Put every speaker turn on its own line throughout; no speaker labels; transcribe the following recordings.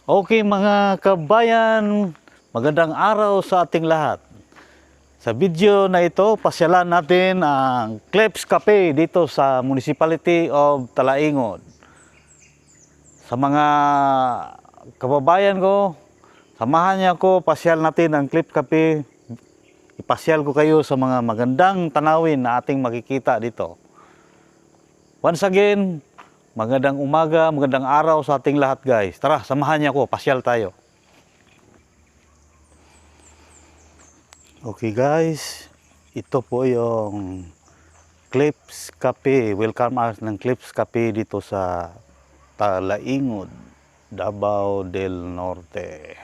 Okay mga kabayan, magandang araw sa ating lahat. Sa video na ito, pasyalan natin ang Klebs Cafe dito sa Municipality of Talaingod. Sa mga kababayan ko, samahan niyo ako, pasyal natin ang Klebs Cafe. Ipasyal ko kayo sa mga magandang tanawin na ating makikita dito. Once again, magandang umaga, magandang araw sa ating lahat guys. Tara, samahan niyo ako, pasyal tayo. Okay guys, ito po yung Klebs Cafe. Welcome us ng Klebs Cafe dito sa Talaingod, Davao del Norte.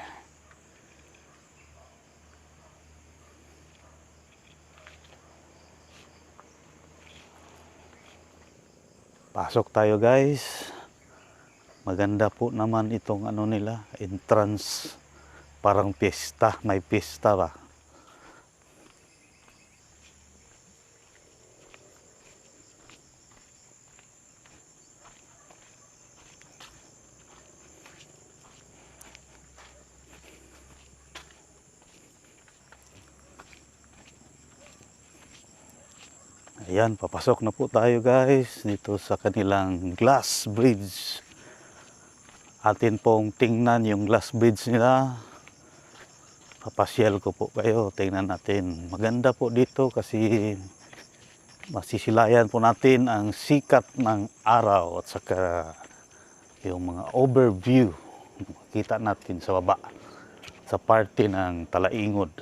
Pasok tayo guys. Maganda po naman itong ano nila, entrance. Parang pista, may pista ba? Ayan, papasok na po tayo guys dito sa kanilang glass bridge. Atin pong tingnan yung glass bridge nila. Papasyal ko po kayo, tingnan natin. Maganda po dito kasi masisilayan po natin ang sikat ng araw at saka yung mga overview makita natin sa baba sa parte ng Talaingod.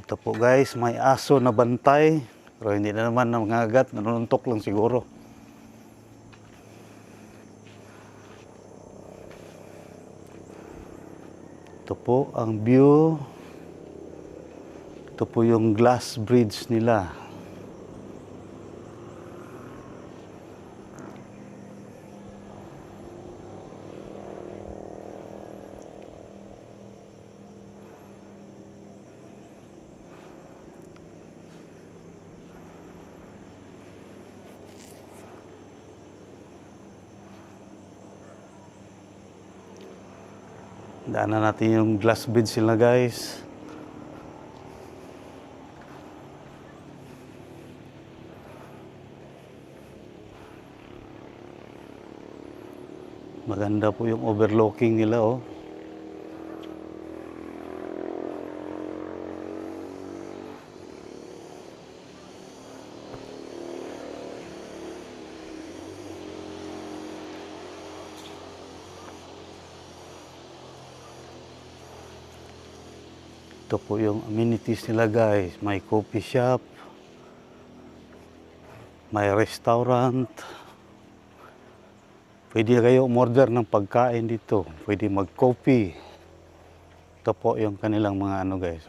Ito po guys, may aso na bantay, pero hindi na naman nangangagat, nanununtok lang siguro. Ito po ang view. Ito po yung glass bridge nila. Daanan natin yung glass bridge sila guys. Maganda po yung overlooking nila oh. Ito po yung amenities nila guys. May coffee shop, may restaurant. Pwede kayo umorder ng pagkain dito. Pwede mag-coffee. Ito po yung kanilang mga ano guys.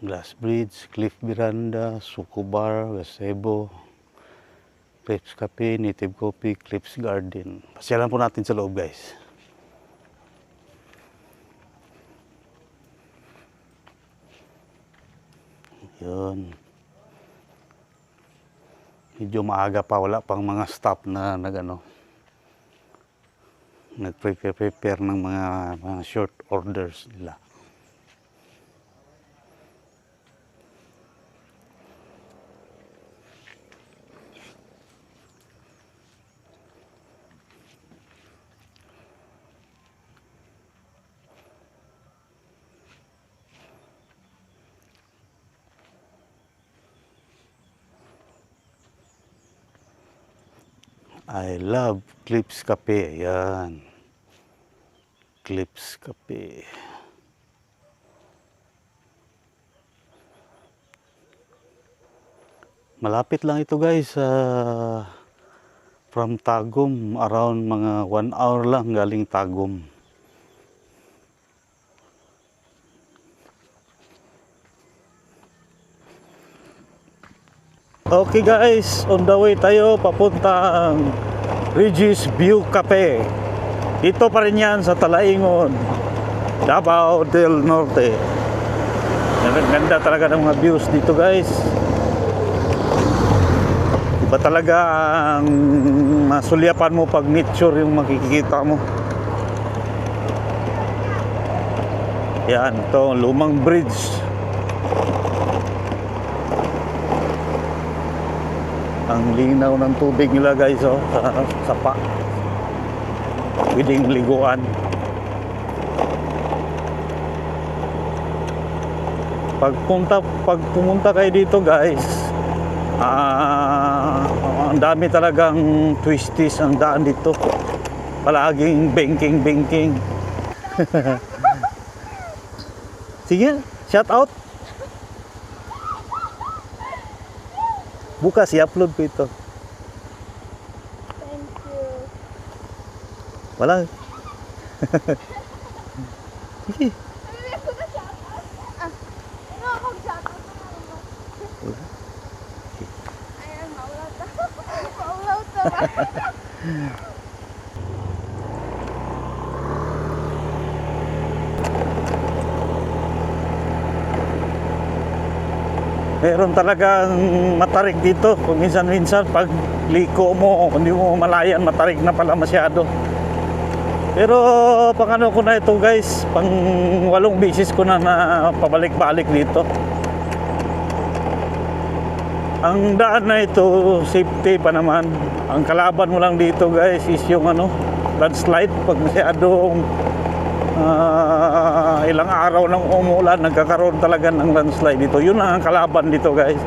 Glass Bridge, Cliff Veranda, Suco Bar, Gazebo, Klebs Cafe, Native Coffee, Klebs Garden. Pasyalan po natin sa loob guys. Yun. Medyo maaga pa, wala pang mga staff na nag-prepare ng mga short orders nila. I love Klebs Cafe. Ayan. Klebs Cafe. Malapit lang ito guys. From Tagum. Around mga 1 hour lang galing Tagum. Okay guys, on the way tayo papuntang Regis View Cafe. Dito pa rin yan sa Talaingon, Davao del Norte. Ganda talaga ng mga views dito guys. Iba talaga ang masulyapan mo pag nature yung makikita mo. Yan, ito lumang bridge. Ang linaw ng tubig nila guys, oh, sa sapa. Pwedeng liguan. Pag pumunta kayo dito guys, ang dami talagang twisties ang daan dito. Palaging banking. Sige, shout out. Bukas i-upload ko ito.
Thank you.
Walang. Sige.
Ano ako shout-out na ayan, maulaw to. Maulaw to.
Meron talagang matarik dito. Kung minsan-minsan pag liko mo, hindi mo malayan, matarik na pala masyado. Pero pang ano ko na ito guys, pang 8 bisis ko na pabalik-balik dito. Ang daan na ito, safety pa naman. Ang kalaban mo lang dito guys is yung landslide. Pag masyadong ilang araw nang umulan, nagkakaroon talaga ng landslide dito. Yun ang kalaban dito guys.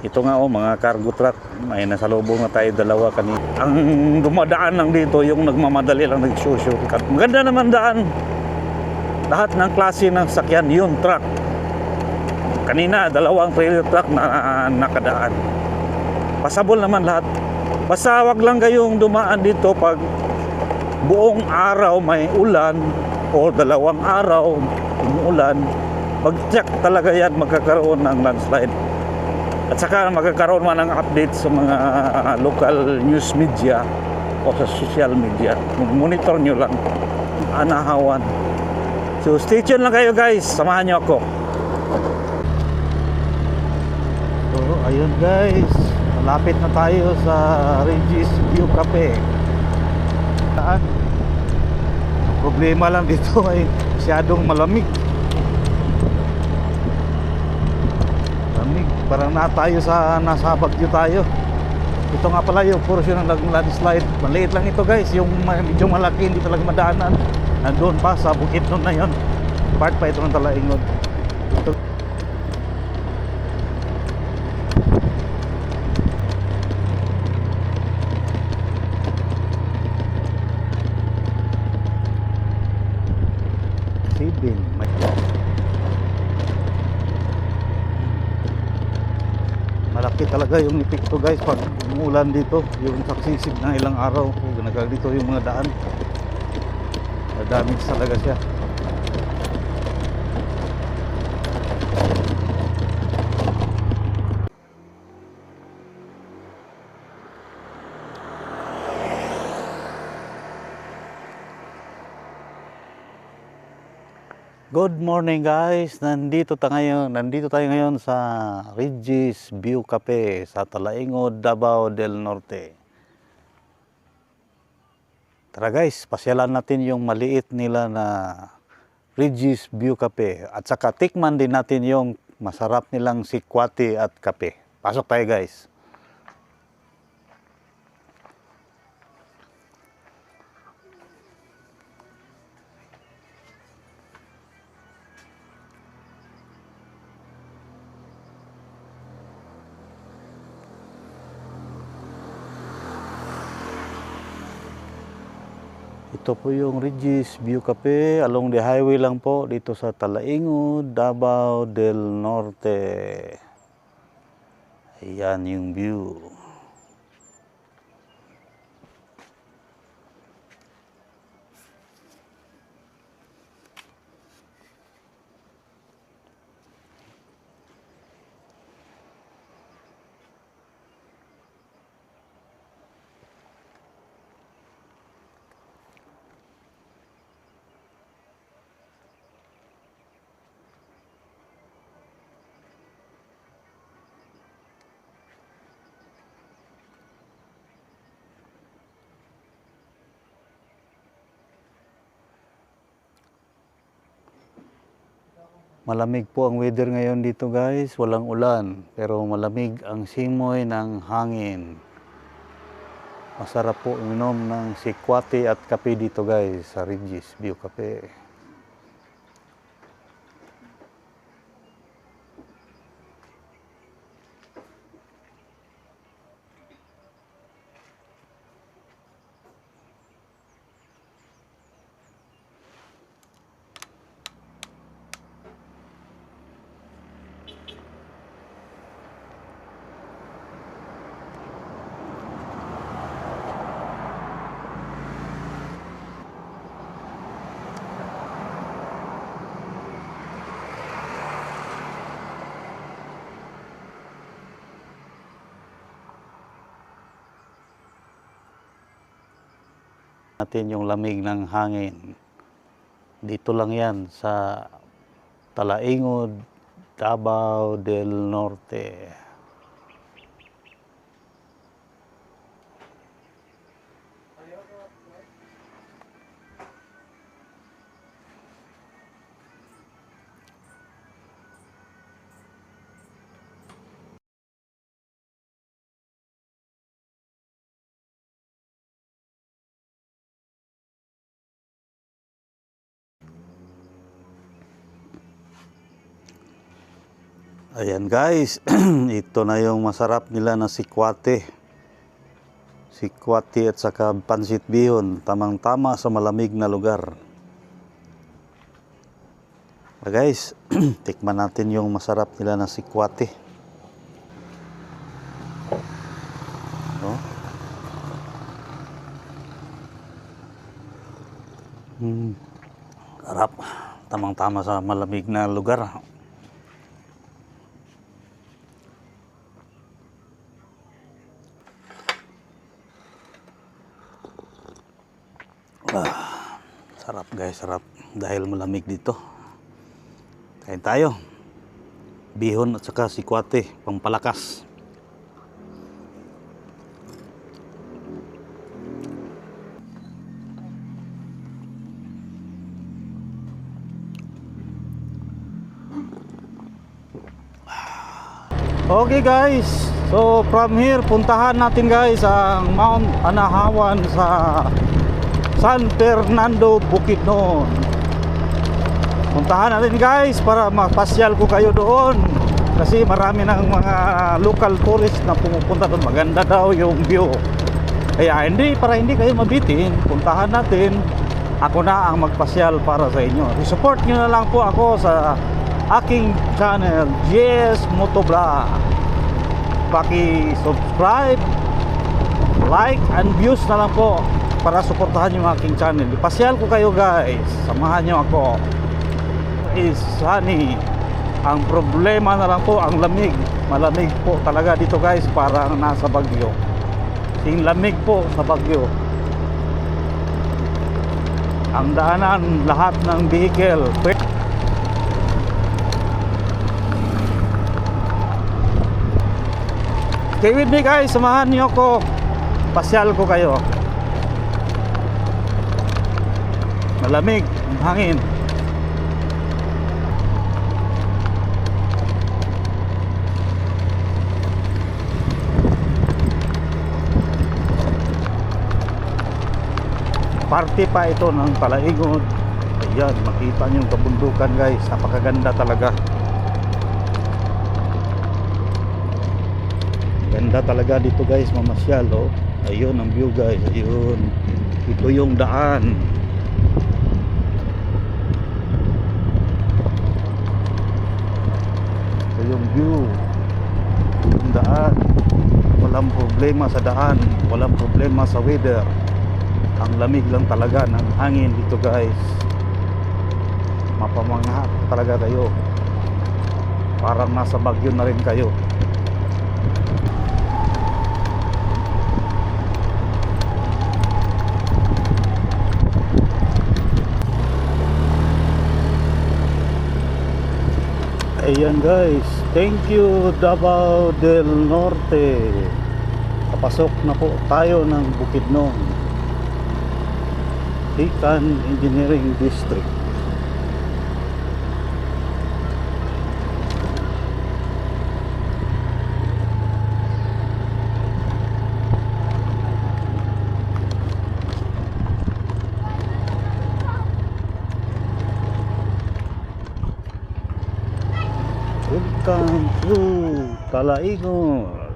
Ito nga mga cargo truck. May nasalubong na tayo dalawa kanina. Ang dumadaan lang dito, yung nagmamadali lang, nag-shortcut. Maganda naman daan. Lahat ng klase ng sakyan, yun truck. Kanina, 2 trailer truck na nakadaan. Pasabol naman lahat. Basta wag lang kayong dumaan dito pag buong araw may ulan o 2 araw umuulan. Mag-check talaga yan, magkakaroon ng landslide. At saka magkakaroon man ng update sa mga local news media o sa social media. Monitor nyo lang. Anahawan. So stay tuned lang kayo guys. Samahan nyo ako. So ayun guys. Malapit na tayo sa Regis View Cafe. Ang problema lang dito ay masyadong malamig. Parang tayo nasa Baguio tayo. Ito nga pala yung portion ng landslide. Maliit lang ito guys. Yung medyo malaki hindi talaga madaanan. Nandun pa sa bukit nun na yun. Part pa ito ng Talaingon. Ito. Sibin. Malaki talaga yung epekto guys pag umulan dito, yung saksisig ng ilang araw. Dito yung mga daan, damage talaga siya. Good morning guys. Nandito tayo ngayon sa Regis View Cafe sa Talaingon, Davao del Norte. Tara guys, pasyalan natin yung maliit nila na Regis View Cafe at saka tikman din natin yung masarap nilang sikwati at kape. Pasok tayo guys. Ito po yung Regis View Cafe, along the highway lang po dito sa Talaingon, Davao del Norte. Ayan yung view. Malamig po ang weather ngayon dito guys, walang ulan, pero malamig ang simoy ng hangin. Masarap po uminom ng sikwate at kape dito guys sa Regis View Cafe. Natin yung lamig ng hangin. Dito lang yan sa Talaingod, Davao del Norte. Ayan guys, ito na yung masarap nila na sikwate. Sikwate at saka pansit bihon, tamang-tama sa malamig na lugar. Guys, tikman natin yung masarap nila na sikwate. Oh. Sarap, tamang-tama sa malamig na lugar. Sarap guys, sarap dahil malamig dito. Kain tayo. Bihon at saka sikwate, pampalakas. Okay guys, so from here puntahan natin guys ang Mount Anahawan sa San Fernando, Bukidnon. Puntahan natin guys para mapasyal ko kayo doon kasi marami ng mga local tourists na pumupunta doon. Maganda daw yung view. Kaya para hindi kayo mabitin, puntahan natin. Ako na ang magpasyal para sa inyo. I-support nyo na lang po ako sa aking channel, JS Motovlog. Paki-subscribe, like and views na lang po para suportahan yung aking channel. Ipasyal ko kayo guys, samahan nyo ako. Is sunny. Ang problema na lang po ang lamig. Malamig po talaga dito guys, parang nasa Bagyo. Yung lamig po sa Bagyo. Ang daanan, lahat ng vehicle. Stay with me guys, samahan nyo ako. Pasyal ko kayo. Malamig ang hangin. Parte pa ito ng Talaingod. Ayan, makita nyo yung kabundukan guys. Napakaganda talaga. Ganda talaga dito guys, mamasyal oh. Ayun ang view guys, ayun. Ito yung daan. Yung view, yung daan, walang problema sa daan, walang problema sa weather. Ang lamig lang talaga ng hangin dito guys. Mapamangha talaga kayo, parang nasa Bagyo na rin kayo. Ayan guys, thank you Davao del Norte. Papasok na po tayo ng Bukidnon, Ikan Engineering District. Welcome to Talaigor,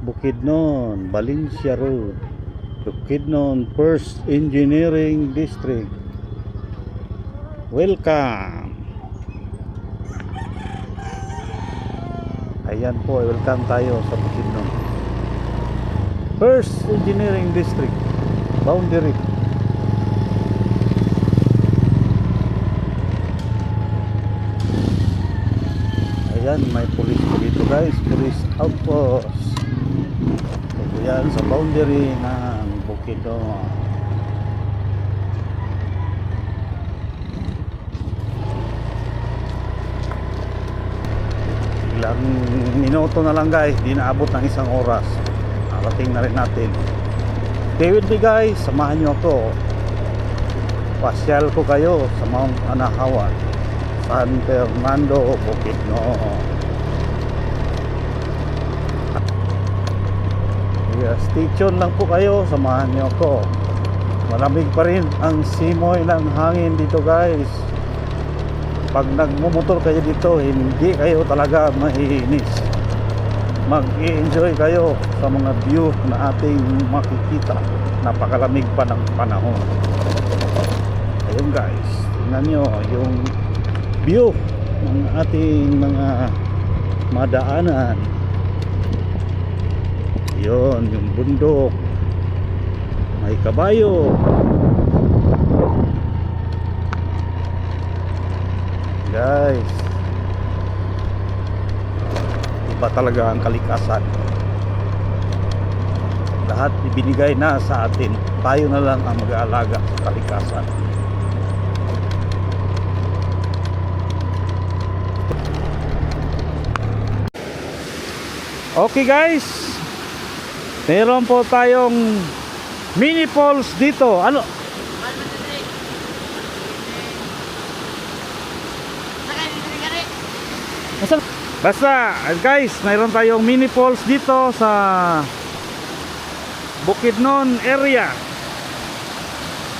Bukidnon, Valencia Road, Bukidnon First Engineering District. Welcome. Ayan po, welcome tayo sa Bukidnon First Engineering District boundary. Ayan, may police po dito guys, police outpost. Ito yan sa boundary ng Bukidnon. Ilang minuto na lang guys, di naabot ng isang oras. Narating na rin natin. Stay with me guys, samahan nyo ako. Pasyal ko kayo sa Mount Anahawan, San Fernando, Bukidnon. Yeah, stay tuned lang po kayo, samahan nyo ako. Malamig pa rin ang simoy ng hangin dito guys. Pag nagmumotor kayo dito, hindi kayo talaga maiinis. Mag-i-enjoy kayo sa mga view na ating makikita. Napakalamig pa ng panahon. Ayun guys, tingnan nyo yung view ng ating mga madaanan. Yun, yung bundok, may kabayo. Guys, iba talaga ang kalikasan. Lahat ibinigay na sa atin, tayo na lang ang mag-aalaga sa kalikasan. Okay guys, meron po tayong mini falls dito. Ano? Basta guys, mayroon tayong mini falls dito sa Bukidnon area.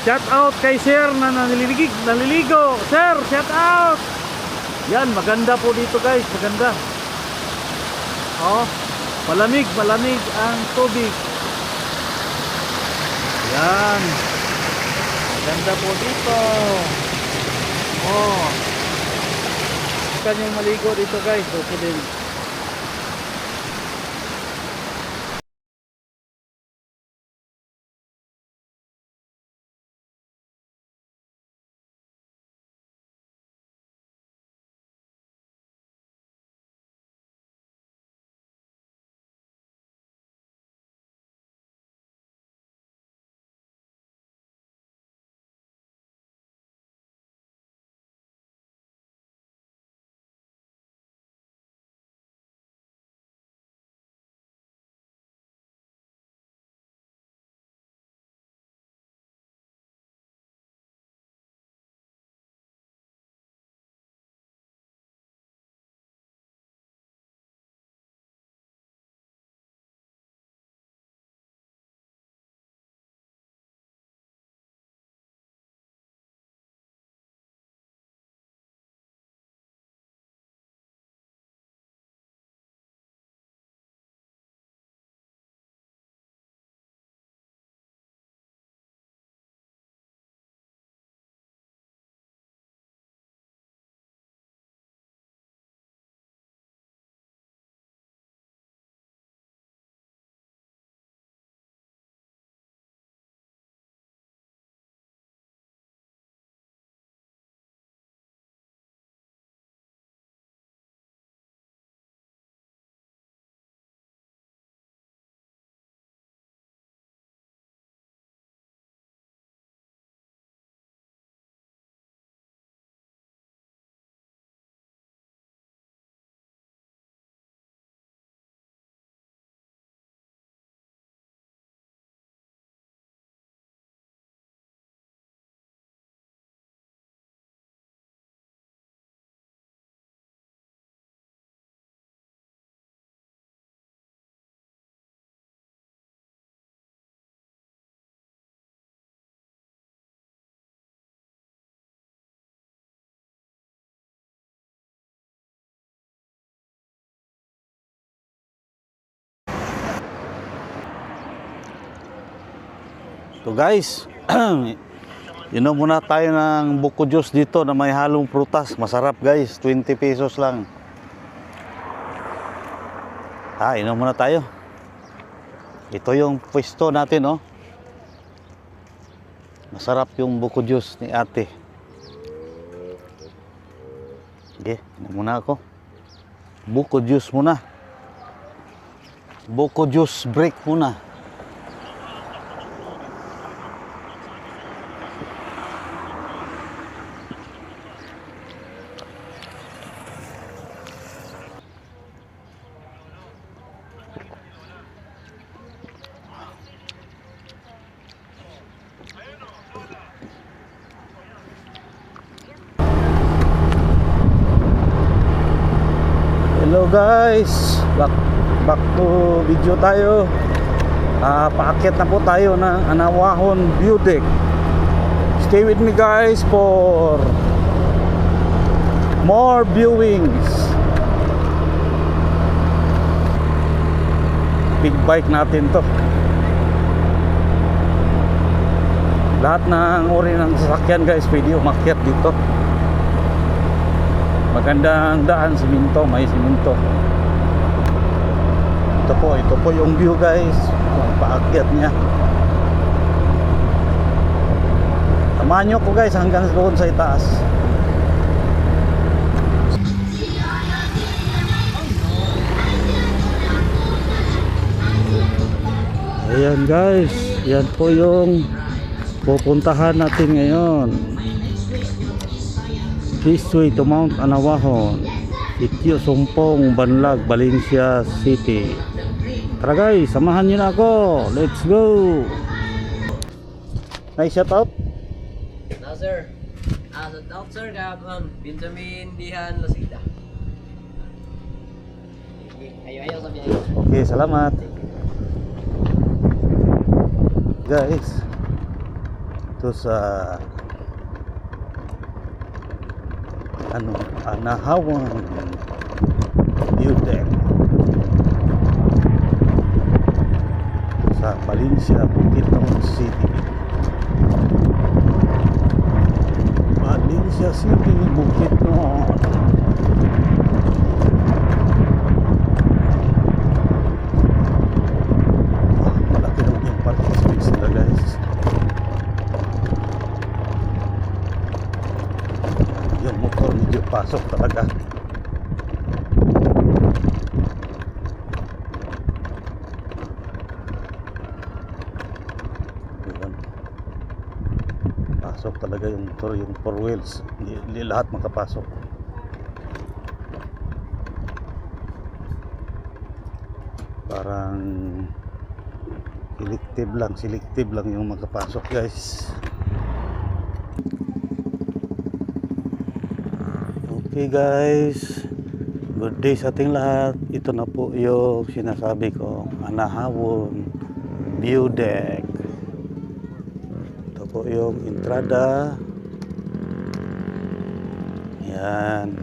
Shout out kay sir na naliligo. Sir, shout out. Yan, maganda po dito guys, maganda. Oh, malamig ang tubig. Yan. Maganda po dito. Oh. Kanyang maligo dito guys, okay din. So guys, inom muna tayo ng buko juice dito na may halong prutas. Masarap guys, 20 pesos lang. Inom muna tayo. Ito yung pwesto natin, oh. Masarap yung buko juice ni ate. Sige, inom muna ako. Buko juice muna. Buko juice break muna. Hello guys, back to video tayo. Paakyat na po tayo ng Anawahon View Deck. Stay with me guys for more viewings. Big bike natin to. Lahat ng uri ng sasakyan guys pwede umakyat dito. Magandang daan, siminto, may siminto. Ito po yung view guys, yung paakyat niya. Samahan nyo ko guys hanggang doon sa itaas. Ayan guys, yan po yung pupuntahan natin ngayon. This way to Mount Anawahon, Sitio Sumpong, Banlag, Valencia City. Tara guys, samahan nyo na ako. Let's go. May shout out?
No sir. Shout out sir kay Benjamin Dihan Lasida. Ayo sa biyahe.
Okay, salamat. Guys, ito sa Anawahon View Deck sa Valencia, Bukidnon City. Valencia City, Bukidnon. Malaki lang yung parking space nila guys. Yung motor medyo pasok talaga. Ayan. Pasok talaga yung motor, yung four wheels. Hindi lahat makapasok. Parang selective lang yung makapasok guys. Okay guys, good day sa ating lahat. Ito na po yung sinasabi ko, Anawahon View Deck. Ito po yung entrada. Yan.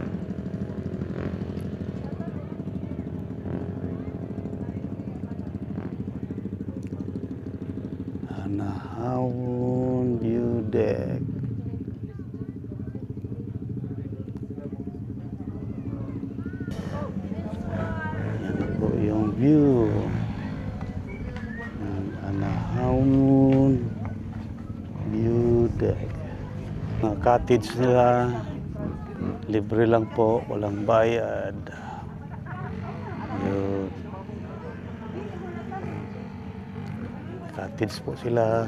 Anawahon View Deck. Yung view ng Anawahon View Deck. Mga cottage nila, libre lang po, walang bayad. Yun. Cottage po sila,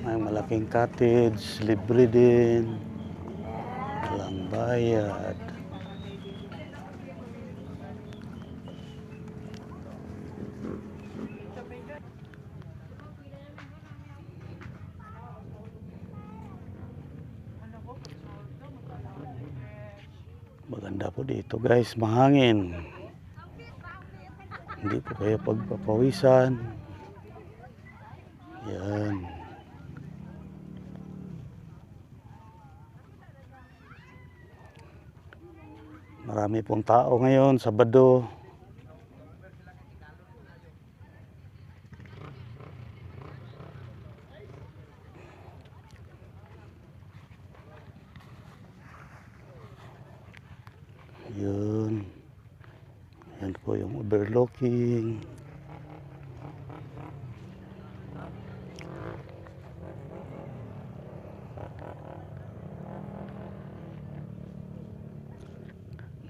may malaking cottage, libre din, walang bayad. Maganda po dito guys, mahangin. Hindi po kayo pagpapawisan. Yan. Marami pong tao ngayon, Sabado. Yan po yung overlooking.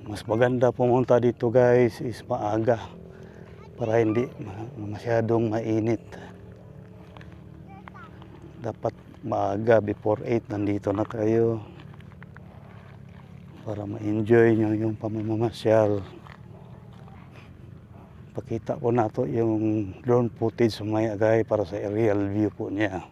Mas maganda pumunta dito guys is maaga para hindi masyadong mainit. Dapat maaga before 8 nandito na kayo para ma-enjoy nyo yung pamamasyal. Pakita ko na to yung drone footage mamaya guys para sa aerial view po niya.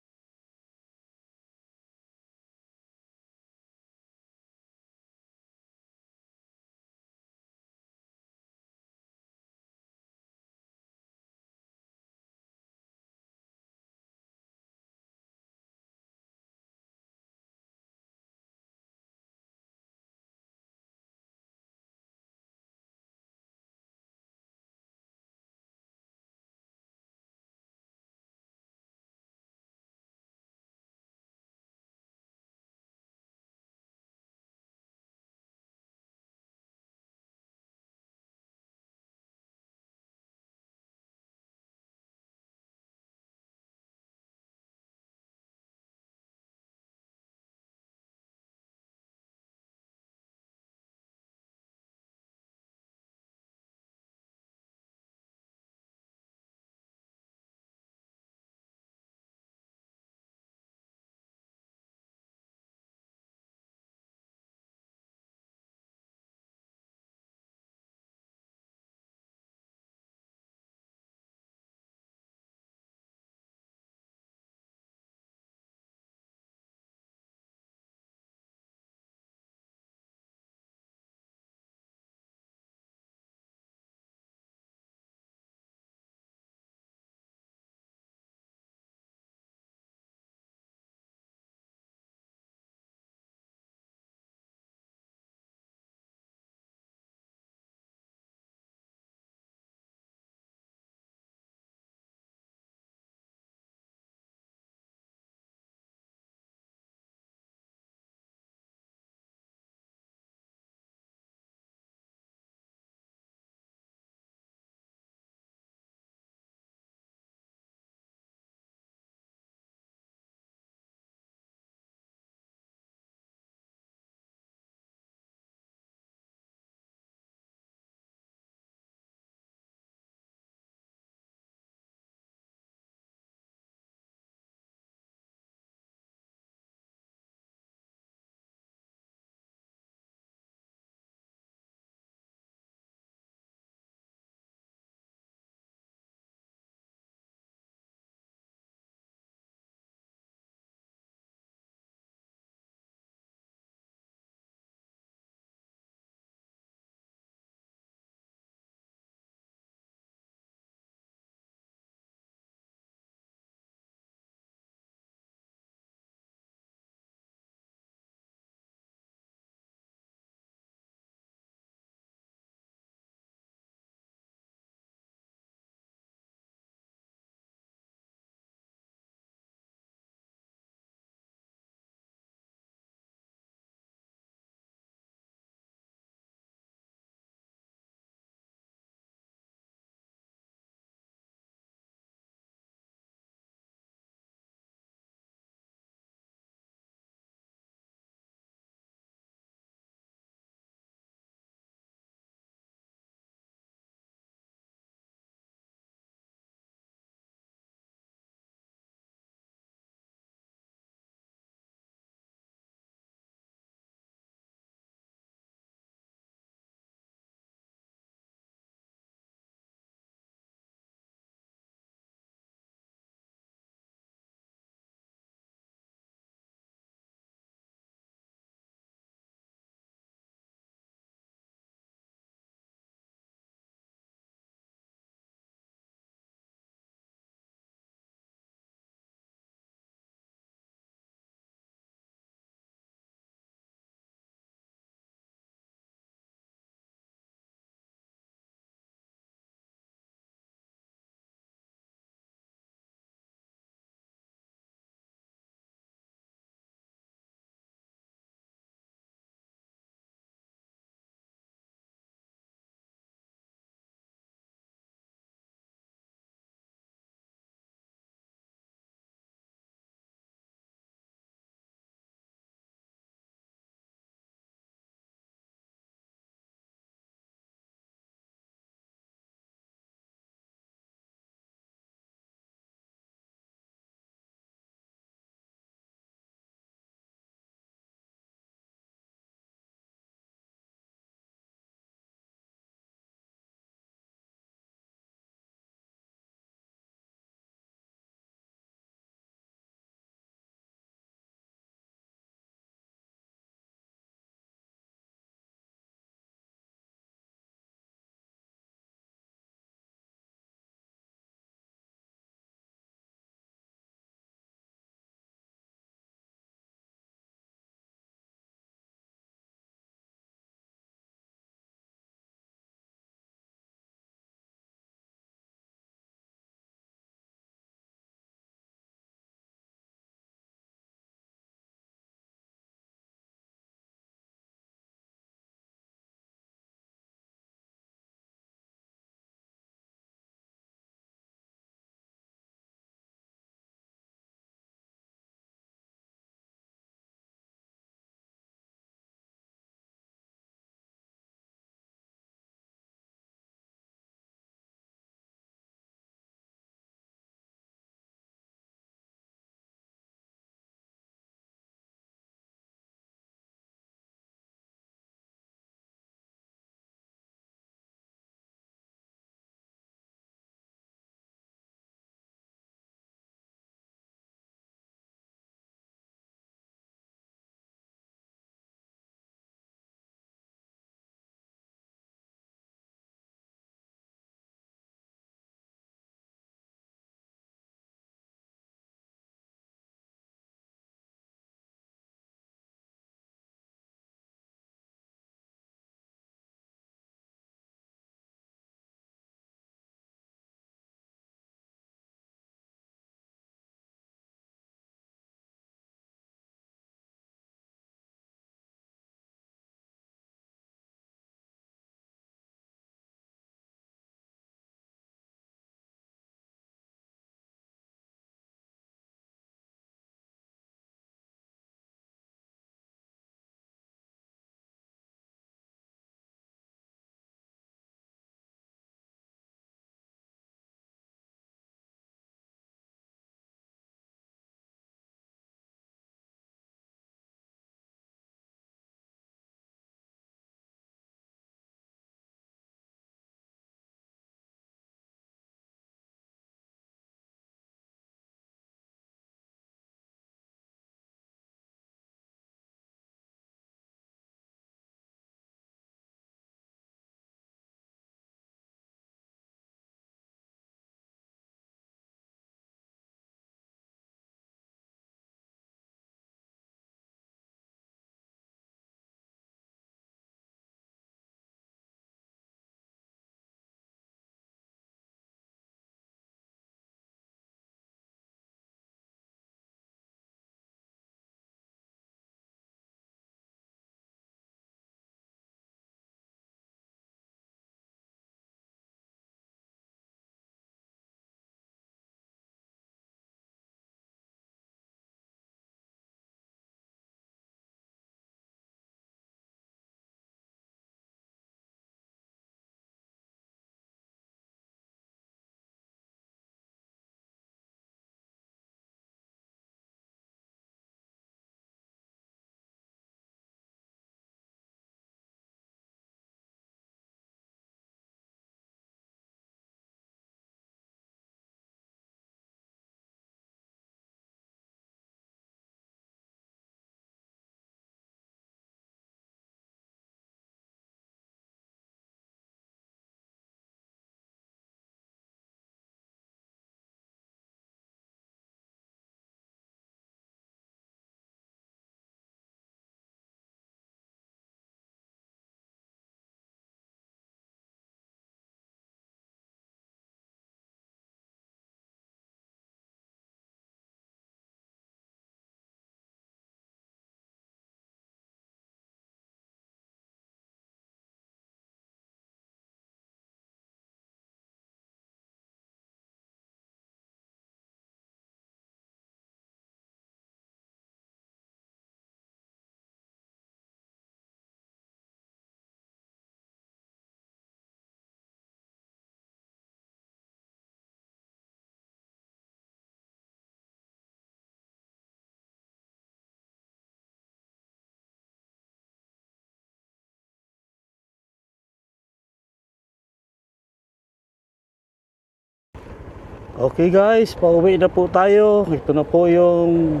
Okay guys, pauwi na po tayo. Ito na po yung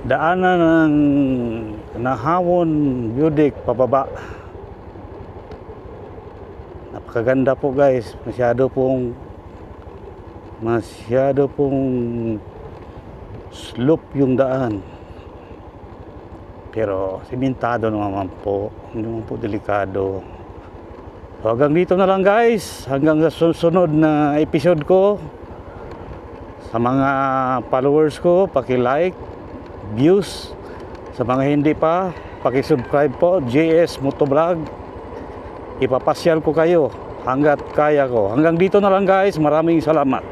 daanan ng Nahawon Budik pababa. Napakaganda po guys. Masyado pong slope yung daan. Pero simentado naman po. Hindi naman po delikado. So, hanggang dito na lang guys. Hanggang sa susunod na episode ko. Sa mga followers ko, paki-like, views. Sa mga hindi pa, paki-subscribe po, JS Motovlog. Ipapasyal ko kayo hanggat kaya ko. Hanggang dito na lang guys. Maraming salamat.